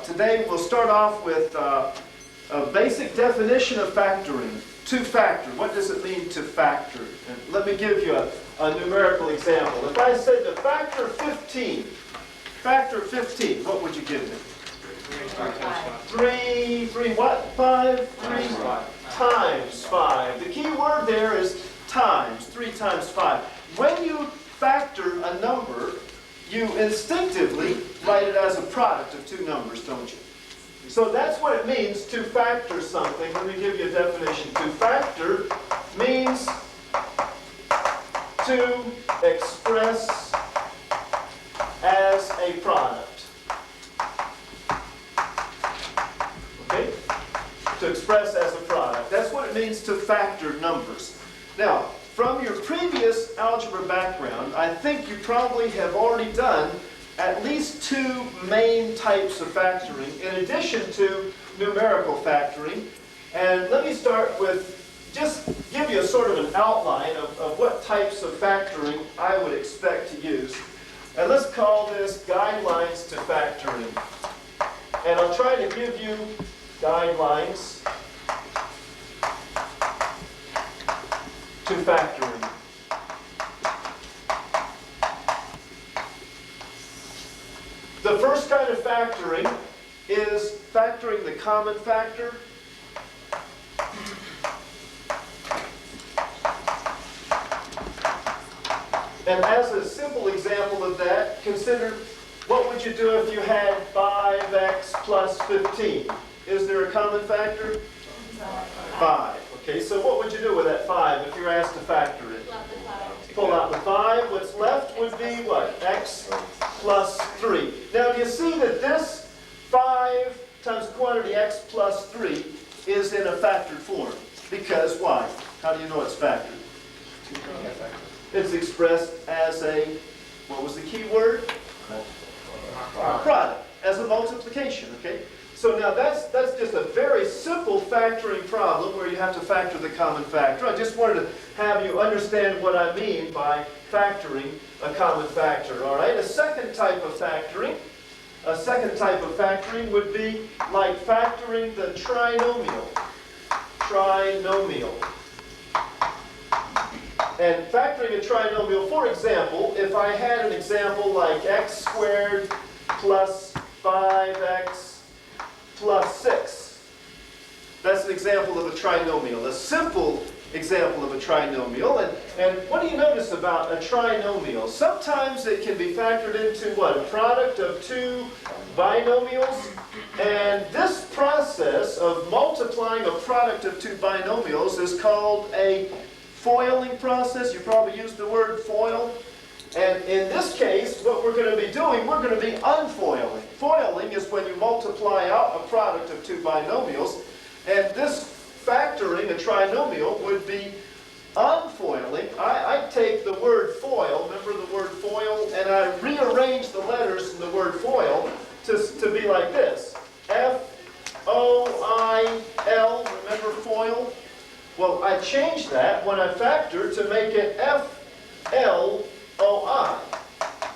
Today we'll start off with a basic definition of factoring. To factor, what does it mean to factor? And let me give you a numerical example. If I said to factor 15, what would you give me? 3 what? 5? 3 times 5. The key word there is times, 3 times 5. When you factor a number, you instinctively write it as a product of two numbers, don't you? So that's what it means to factor something. Let me give you a definition. To factor means to express as a product. Okay? To express as a product. That's what it means to factor numbers. Now, from your previous algebra background, I think you probably have already done at least two main types of factoring in addition to numerical factoring. And let me start with just give you a sort of an outline of what types of factoring I would expect to use. And let's call this guidelines to factoring. And I'll try to give you guidelines to factoring. The first kind of factoring is factoring the common factor. And as a simple example of that, consider what would you do if you had 5x plus 15? Is there a common factor? 5. Okay, so what would you do with that 5 if you're asked to factor it? Pull out the 5. What's left would be what? X plus 3. Now, do you see that this 5 times quantity x plus 3 is in a factored form? Because why? How do you know it's factored? It's expressed as a, what was the key word? Product, as a multiplication, okay? So now that's just a very simple factoring problem where you have to factor the common factor. I just wanted to have you understand what I mean by factoring a common factor, all right? A second type of factoring would be like factoring the trinomial. And factoring a trinomial, for example, if I had an example like x squared plus 5x plus 6. That's an example of a trinomial, a simple example of a trinomial. And what do you notice about a trinomial? Sometimes it can be factored into what? A product of two binomials. And this process of multiplying a product of two binomials is called a foiling process. You probably used the word foil. And in this case, what we're going to be doing, we're going to be unfoiling. Foiling is when you multiply out a product of two binomials. And this factoring, a trinomial, would be unfoiling. I take the word foil, remember the word foil, and I rearrange the letters in the word foil to be like this. F-O-I-L, remember foil? Well, I changed that when I factor to make it F-L-O-I.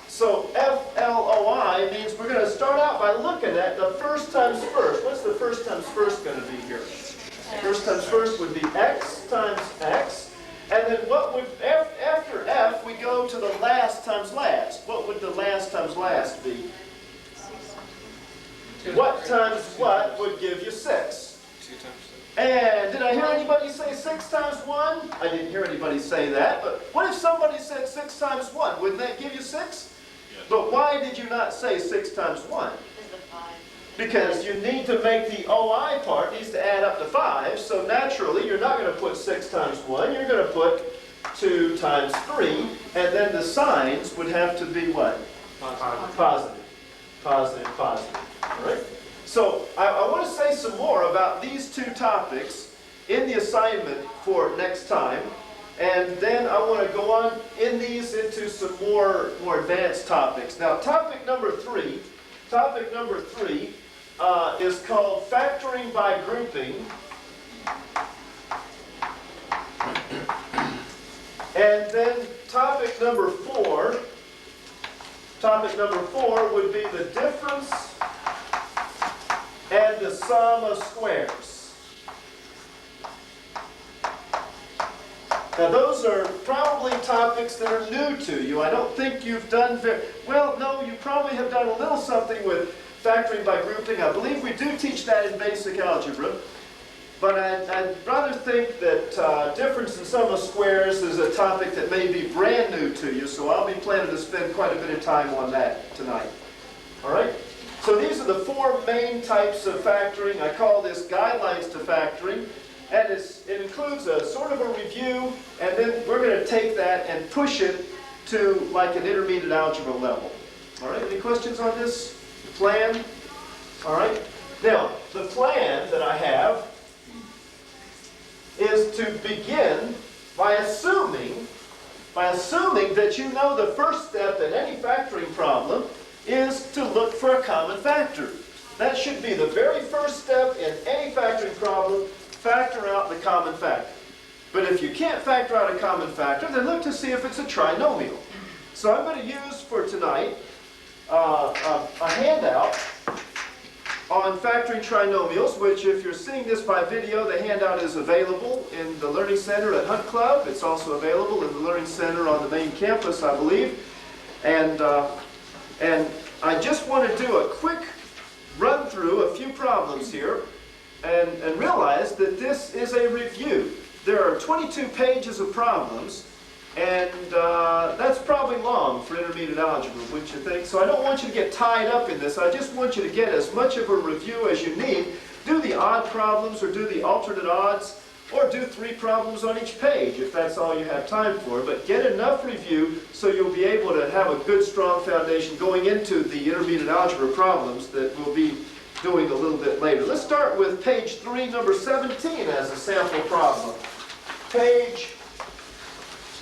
So F-L-O-I means we're going to start out by looking at the first times first. What's the first times first going to be here? First times first would be x times x. And then what would, after f, we go to the last times last. What would the last times last be? What times what would give you 6? And did I hear anybody say 6 times 1? I didn't hear anybody say that. But what if somebody said 6 times 1? Wouldn't that give you 6? Yes. But why did you not say 6 times 1? Because you need to make the OI part, needs to add up to 5. So naturally, you're not going to put 6 times 1. You're going to put 2 times 3. And then the signs would have to be what? Positive. Positive, positive. All right? So I want to say some more about these two topics in the assignment for next time. And then I want to go on in these into some more advanced topics. Now, topic number three is called factoring by grouping. And then topic number four would be the difference and the sum of squares. Now those are probably topics that are new to you. I don't think you've done well, no, you probably have done a little something with factoring by grouping. I believe we do teach that in basic algebra. But I'd rather think that difference in sum of squares is a topic that may be brand new to you, so I'll be planning to spend quite a bit of time on that tonight. All right? So these are the four main types of factoring. I call this guidelines to factoring. And it includes a sort of a review, and then we're going to take that and push it to like an intermediate algebra level. All right? Any questions on this plan? All right? Now, the plan that I have is to begin by assuming that you know the first step in any factoring problem is to look for a common factor. That should be the very first step in any factoring problem, factor out the common factor. But if you can't factor out a common factor, then look to see if it's a trinomial. So I'm going to use for tonight a handout on factoring trinomials, which if you're seeing this by video, the handout is available in the Learning Center at Hunt Club. It's also available in the Learning Center on the main campus, I believe. And I just want to do a quick run through a few problems here and realize that this is a review. There are 22 pages of problems, and that's probably long for intermediate algebra, wouldn't you think? So I don't want you to get tied up in this. I just want you to get as much of a review as you need. Do the odd problems or do the alternate odds, or do 3 problems on each page if that's all you have time for. But get enough review so you'll be able to have a good, strong foundation going into the intermediate algebra problems that we'll be doing a little bit later. Let's start with page 3, number 17 as a sample problem. Page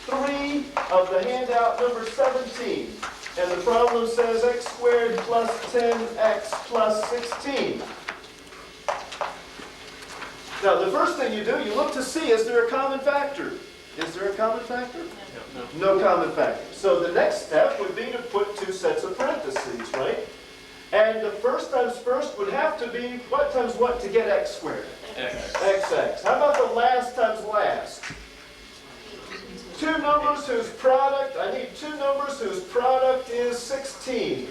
3 of the handout, number 17. And the problem says x squared plus 10x plus 16. Now, the first thing you do, you look to see, is there a common factor? Is there a common factor? No common factor. So the next step would be to put 2 sets of parentheses, right? And the first times first would have to be what times what to get x squared? Xx. How about the last times last? 2 numbers whose product, I need 2 numbers whose product is 16.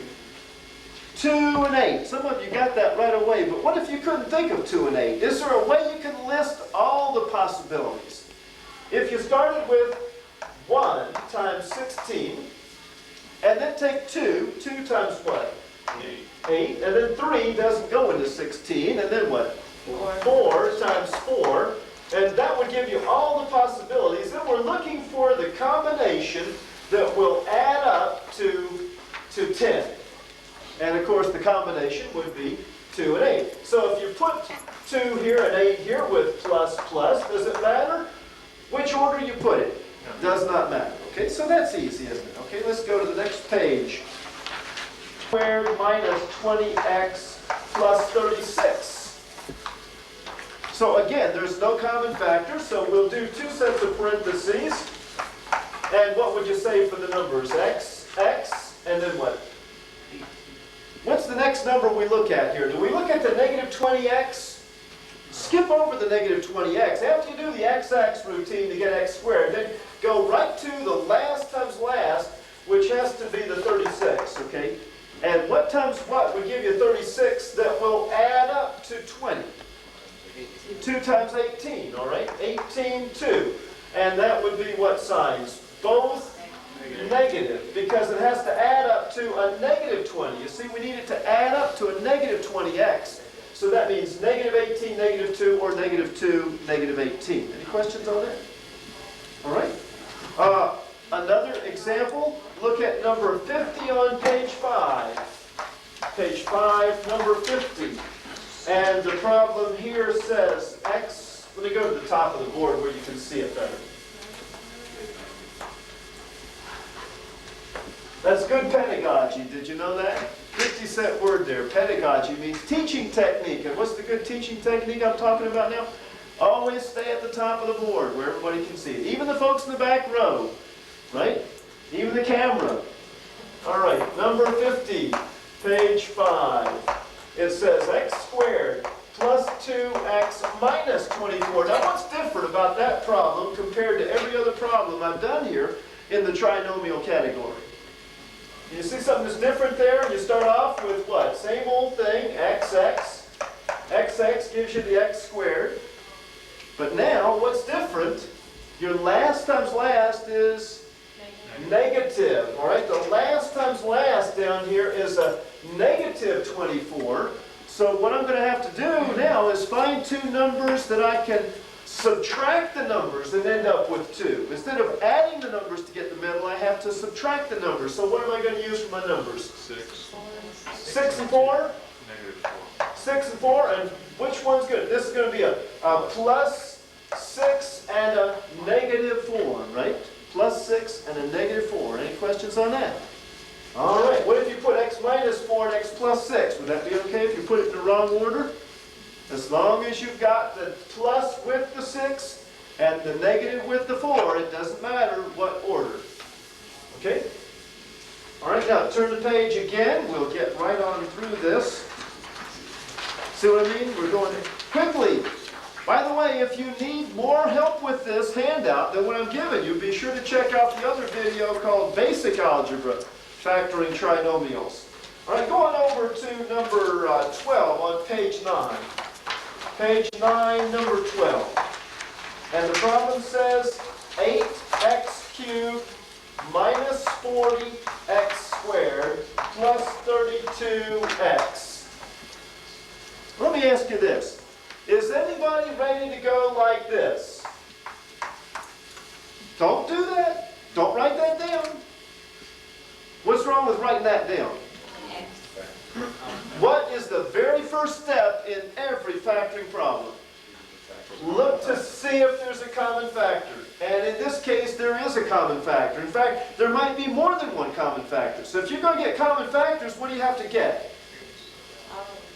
2 and 8. Some of you got that right away, but what if you couldn't think of 2 and 8? Is there a way you can list all the possibilities? If you started with 1 times 16, and then take 2 times what? 8, and then 3 doesn't go into 16, and then what? 4 times 4, and that would give you all the possibilities. Then we're looking for the combination that will add up to 10. And of course the combination would be 2 and 8. So if you put 2 here and 8 here with plus plus, does it matter? Which order you put it? Does not matter. Okay, so that's easy, isn't it? Okay, let's go to the next page. Squared minus 20x plus 36. So again, there's no common factor, so we'll do 2 sets of parentheses. And what would you say for the numbers? X, and then what? What's the next number we look at here? Do we look at the negative 20x? Skip over the negative 20x. After you do the xx routine to get x squared, then go right to the last times last, which has to be the 36, okay? And what times what would give you 36 that will add up to 20? 2 times 18, all right? 18, 2. And that would be what signs? Both negative, because it has to add up to a negative 20. You see, we need it to add up to a negative 20x. So that means negative 18, negative 2, or negative 2, negative 18. Any questions on that? All right. Another example, look at number 50 on page 5. Page 5, number 50. And the problem here says x, let me go to the top of the board where you can see it better. That's good pedagogy. Did you know that? 50-cent word there. Pedagogy means teaching technique. And what's the good teaching technique I'm talking about now? Always stay at the top of the board where everybody can see it. Even the folks in the back row, right? Even the camera. All right, number 50, page 5. it says x squared plus 2x minus 24. Now what's different about that problem compared to every other problem I've done here in the trinomial category? You see something that's different there? You start off with what? Same old thing, xx. xx gives you the x squared. But now, what's different? Your last times last is negative. All right, the last times last down here is a negative 24. So what I'm going to have to do now is find two numbers that I can subtract the numbers and end up with 2. Instead of adding the numbers to get the middle, I have to subtract the numbers. So what am I going to use for my numbers? 6. 6 and 4? Negative 4. 6 and 4, and which one's good? This is going to be a plus 6 and a negative 4, right? Plus 6 and a negative 4. Any questions on that? All right, what if you put x minus 4 and x plus 6? Would that be okay if you put it in the wrong order? As long as you've got the plus with the 6 and the negative with the 4, it doesn't matter what order. Okay? All right, now turn the page again. We'll get right on through this. See what I mean? We're going quickly. By the way, if you need more help with this handout than what I'm giving you, be sure to check out the other video called Basic Algebra, Factoring Trinomials. All right, going over to number 12 on page 9. Page 9, number 12. And the problem says 8x cubed minus 40x squared plus 32x. Let me ask you this. Is anybody ready to go like this? Don't do that. Don't write that down. What's wrong with writing that down? What is the very first step in every factoring problem? Look to see if there's a common factor. And in this case, there is a common factor. In fact, there might be more than one common factor. So if you're going to get common factors, what do you have to get?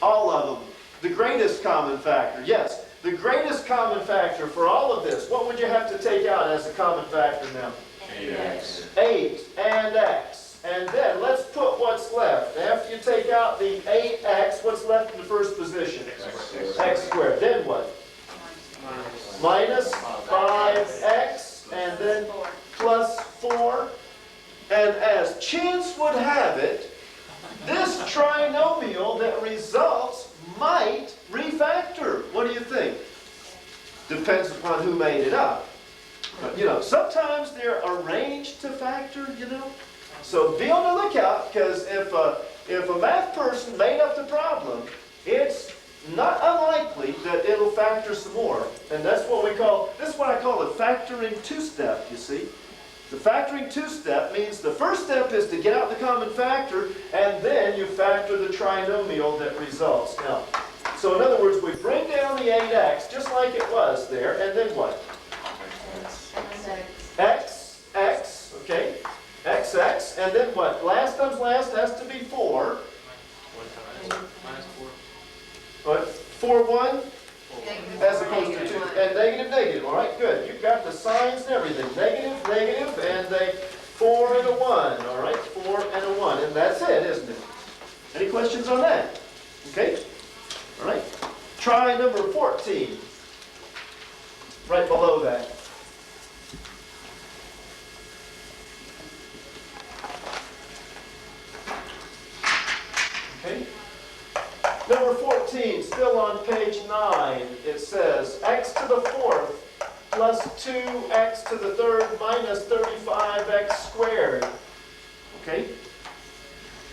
All of them. The greatest common factor. Yes, the greatest common factor for all of this. What would you have to take out as a common factor now? 8x. 8 and x. And then let's put what's left. After you take out the 8x, what's left in the first position? X squared. Then what? Minus 5x, and then plus 4. And as chance would have it, this trinomial that results might refactor. What do you think? Depends upon who made it up. But, you know, sometimes they're arranged to factor, you know. So be on the lookout, because if a math person made up the problem, it's not unlikely that it'll factor some more. And that's what we call, this is what I call a factoring two-step, you see. The factoring two-step means the first step is to get out the common factor, and then you factor the trinomial that results. Now, so in other words, we bring down the 8x, just like it was there, and then what? X, okay? XX, and then what? Last times last has to be 4. Minus 4. What? 4, 1? As opposed to 2. And negative, negative. All right, good. You've got the signs and everything. Negative, negative, and a 4 and a 1. All right, 4 and a 1. And that's it, isn't it? Any questions on that? Okay? All right. Try number 14. Right below that. Okay. Number 14, still on page 9, it says x to the 4th plus 2x to the 3rd minus 35x squared. Okay?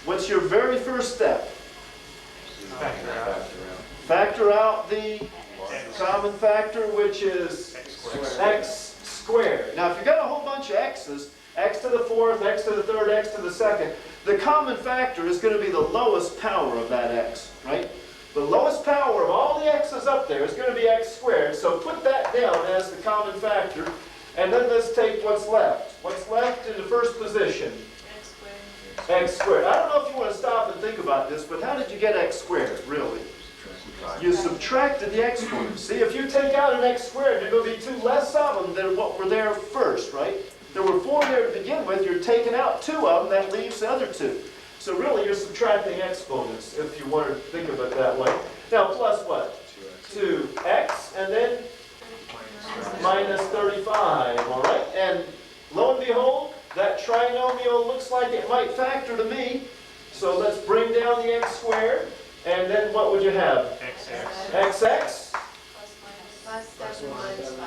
What's your very first step? Factor out the common factor, which is x squared. Now, if you've got a whole bunch of x's, x to the 4th, x to the 3rd, x to the 2nd, the common factor is going to be the lowest power of that x, right? The lowest power of all the x's up there is going to be x squared, so put that down as the common factor, and then let's take what's left. What's left in the first position? X squared. I don't know if you want to stop and think about this, but how did you get x squared, really? You subtracted the x squared. See, if you take out an x squared, there are going to be 2 less of them than what were there first, right? There were 4 there to begin with. You're taking out 2 of them. That leaves the other 2. So really, you're subtracting exponents, if you want to think of it that way. Now, plus what? 2x, and then minus 35, all right? And lo and behold, that trinomial looks like it might factor to me. So let's bring down the x squared, and then what would you have? xx.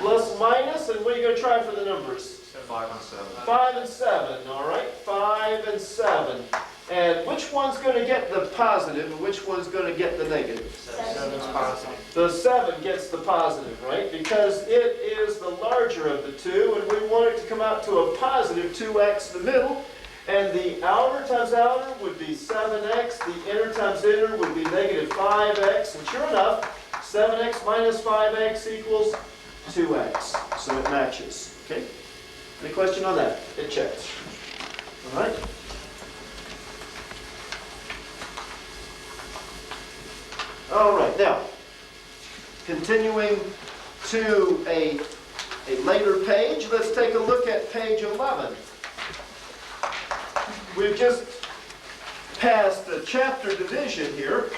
Plus minus, and what are you going to try for the numbers? 5 and 7. 5 and 7, all right? 5 and 7. And which one's going to get the positive, and which one's going to get the negative? 7's positive. The 7 gets the positive, right? Because it is the larger of the two, and we want it to come out to a positive 2x in the middle. And the outer times outer would be 7x, the inner times inner would be negative 5x, and sure enough, 7x minus 5x equals 2x. So it matches, okay? Any question on that? It checks. All right? All right, now, continuing to a later page, let's take a look at page 11. We've just passed the chapter division here,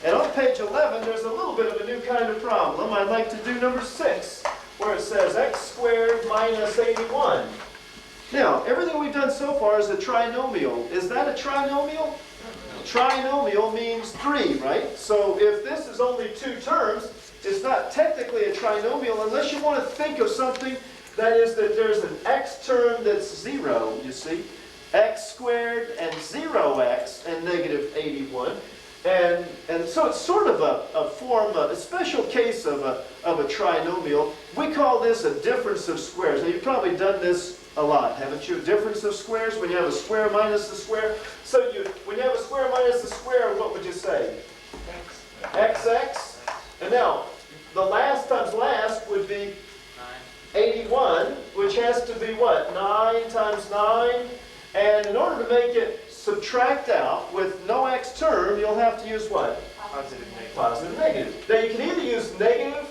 and on page 11 there's a little bit of a new kind of problem. I'd like to do number 6, where it says x squared minus 81. Now, everything we've done so far is a trinomial. Is that a trinomial? Trinomial means 3, right? So if this is only 2 terms, it's not technically a trinomial unless you want to think of something that is that there's an x term that's 0, you see. X squared and 0x and negative 81. And so it's sort of a form, a special case of a trinomial. We call this a difference of squares. Now, you've probably done this a lot, haven't you? A difference of squares, when you have a square minus a square. So when you have a square minus a square, what would you say? xx. And now, the last times last would be 81, which has to be what? 9 times 9. And in order to make it subtract out with no x term, you'll have to use what? Positive, negative. Positive, negative. Now you can either use negative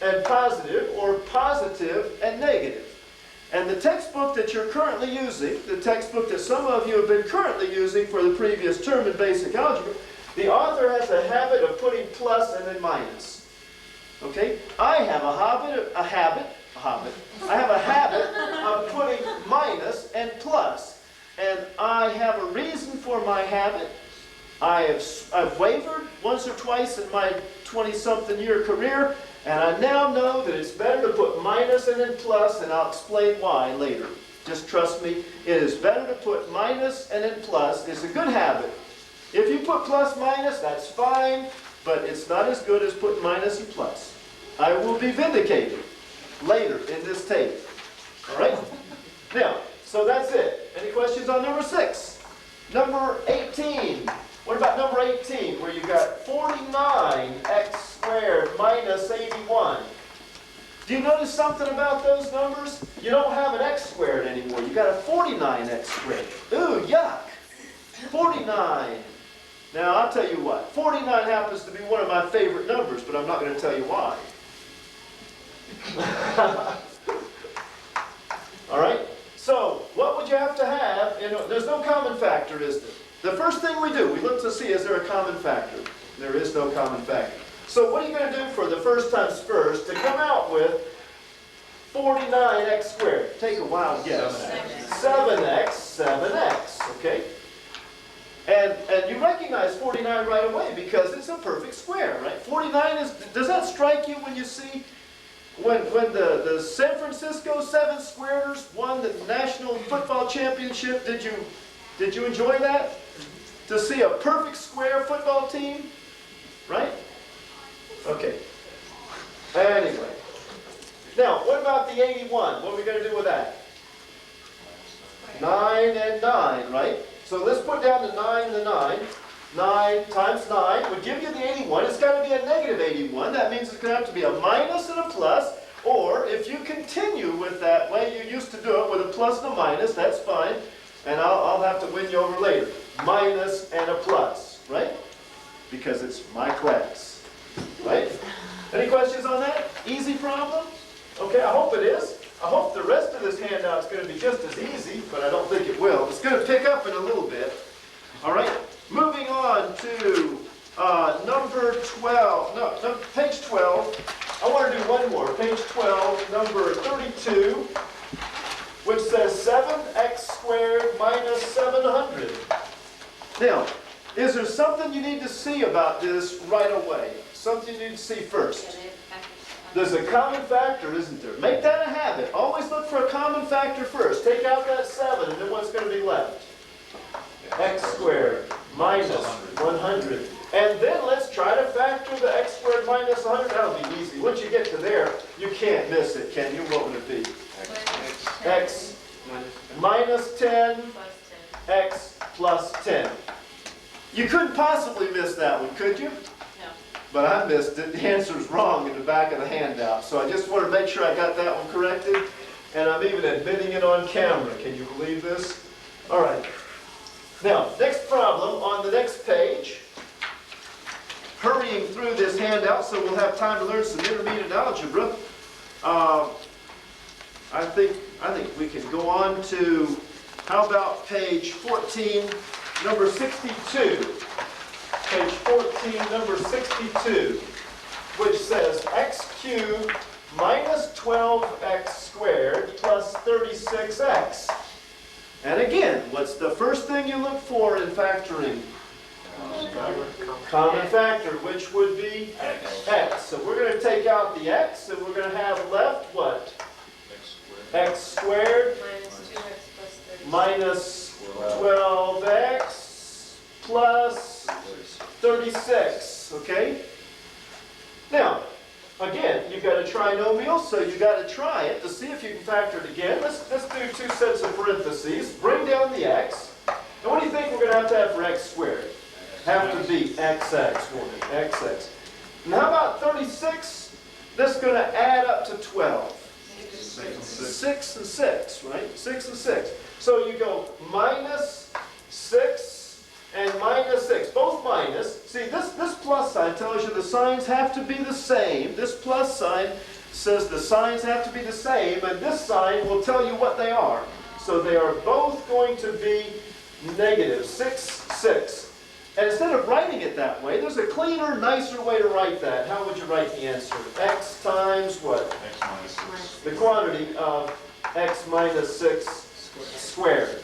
and positive, or positive and negative. And the textbook that you're currently using, the textbook that some of you have been currently using for the previous term in basic algebra, the author has a habit of putting plus and then minus. Okay? I have a habit of putting minus and plus. And I have a reason for my habit. I've wavered once or twice in my 20-something year career, and I now know that it's better to put minus and then plus, and I'll explain why later. Just trust me, it is better to put minus and then plus. It's a good habit. If you put plus minus, that's fine, but it's not as good as putting minus and plus. I will be vindicated later in this tape. All right? Now, so that's it. Any questions on number 6? Number 18. What about number 18, where you got 49x squared minus 81? Do you notice something about those numbers? You don't have an x squared anymore. You got a 49x squared. Ooh, yuck. 49. Now, I'll tell you what. 49 happens to be one of my favorite numbers, but I'm not going to tell you why. All right? So, what would you have to have? There's no common factor, is there? The first thing we do, we look to see, is there a common factor? There is no common factor. So what are you going to do for the first times first to come out with 49x squared? Take a wild guess. 7x, okay? And you recognize 49 right away because it's a perfect square, right? 49 is, does that strike you when you see, when the San Francisco 7 Squares won the National Football Championship, did you enjoy that? To see a perfect square football team? Right? Okay. Anyway. Now, what about the 81? What are we going to do with that? 9 and 9, right? So let's put down the 9 and the 9. 9 times 9 would give you the 81. It's got to be a negative 81. That means it's going to have to be a minus and a plus. Or if you continue with that way you used to do it with a plus and a minus, that's fine. And I'll have to win you over later. Minus and a plus, right? Because it's my class, right? Any questions on that? Easy problem? Okay, I hope it is. I hope the rest of this handout is going to be just as easy, but I don't think it will. It's going to pick up in a little bit. All right. Now, is there something you need to see about this right away? Something you need to see first? There's a common factor, isn't there? Make that a habit. Always look for a common factor first. Take out that 7, and then what's going to be left? X squared minus 100. And then let's try to factor the x squared minus 100. That'll be easy. Once you get to there, you can't miss it, can you? What would it be? X minus 10, x plus 10. You couldn't possibly miss that one, could you? No. But I missed it. The answer's wrong in the back of the handout. So I just want to make sure I got that one corrected. And I'm even admitting it on camera. Can you believe this? All right. Now, next problem on the next page. Hurrying through this handout so we'll have time to learn some intermediate algebra. I think we can go on to, how about page 14, number 62. Page 14, number 62, which says x cubed minus 12x squared plus 36x. And again, what's the first thing you look for in factoring? Common factor, which would be x. So we're going to take out the x, and we're going to have left what? X squared minus 12x plus 36. Okay? Now, again, you've got a trinomial, so you've got to try it to see if you can factor it again. Let's do 2 sets of parentheses. Bring down the x. And what do you think we're going to have for x squared? Have to be xx, won't it? Xx. And how about 36? That's going to add up to 12. 6 and 6, right? 6 and 6. So you go minus 6 and minus 6. Both minus. See, this plus sign tells you the signs have to be the same. This plus sign says the signs have to be the same, and this sign will tell you what they are. So they are both going to be negative. 6, 6. And instead of writing it that way, there's a cleaner, nicer way to write that. How would you write the answer? X times what? X minus 6. The quantity of x minus 6 squared.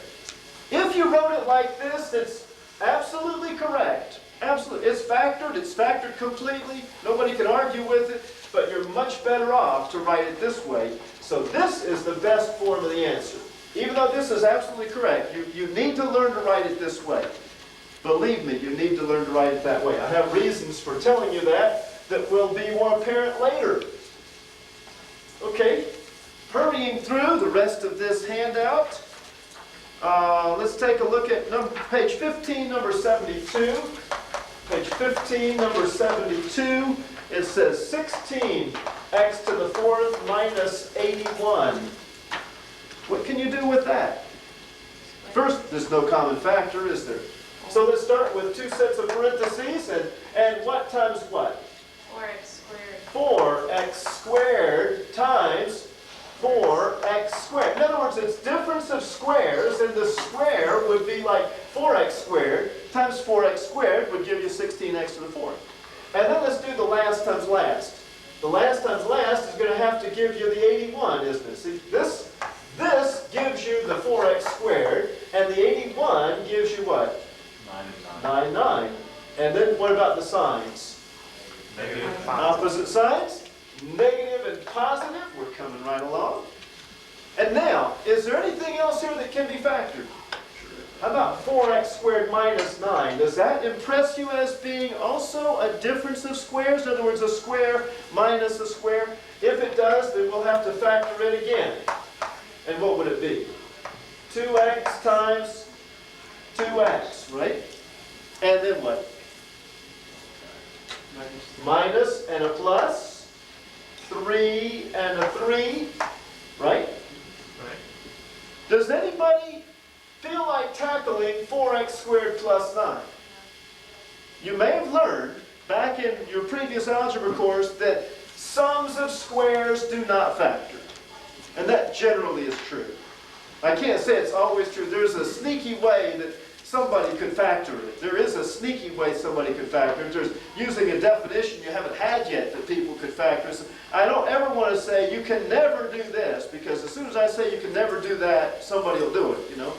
If you wrote it like this, it's absolutely correct. Absolutely. It's factored completely. Nobody can argue with it, but you're much better off to write it this way. So this is the best form of the answer. Even though this is absolutely correct, you need to learn to write it this way. Believe me, you need to learn to write it that way. I have reasons for telling you that will be more apparent later. Okay, hurrying through the rest of this handout. Let's take a look at page 15, number 72. Page 15, number 72. It says 16 x to the 4th minus 81. What can you do with that? First, there's no common factor, is there? So let's start with 2 sets of parentheses, and what times what? 4x squared. 4x squared times 4x squared. In other words, it's difference of squares, and the square would be like 4x squared times 4x squared would give you 16x to the 4th. And then let's do the last times last. The last times last is going to have to give you the 81, isn't it? See, this gives you the 4x squared, and the 81 gives you what? 9, 9. And then what about the signs? Negative and positive. Opposite signs? Negative and positive. We're coming right along. And now, is there anything else here that can be factored? How about 4x squared minus 9? Does that impress you as being also a difference of squares? In other words, a square minus a square? If it does, then we'll have to factor it again. And what would it be? 2x times 2x, right? And then what? Minus and a plus. 3 and a 3, right? Right. Does anybody feel like tackling 4x squared plus 9? You may have learned back in your previous algebra course that sums of squares do not factor. And that generally is true. I can't say it's always true. There's a sneaky way that somebody could factor it. There is a sneaky way somebody could factor it. There's using a definition you haven't had yet that people could factor. So I don't ever want to say you can never do this, because as soon as I say you can never do that, somebody will do it, you know.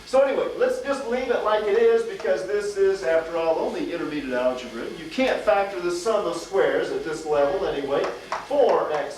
So anyway, let's just leave it like it is because this is, after all, only intermediate algebra. You can't factor the sum of squares at this level anyway. 4x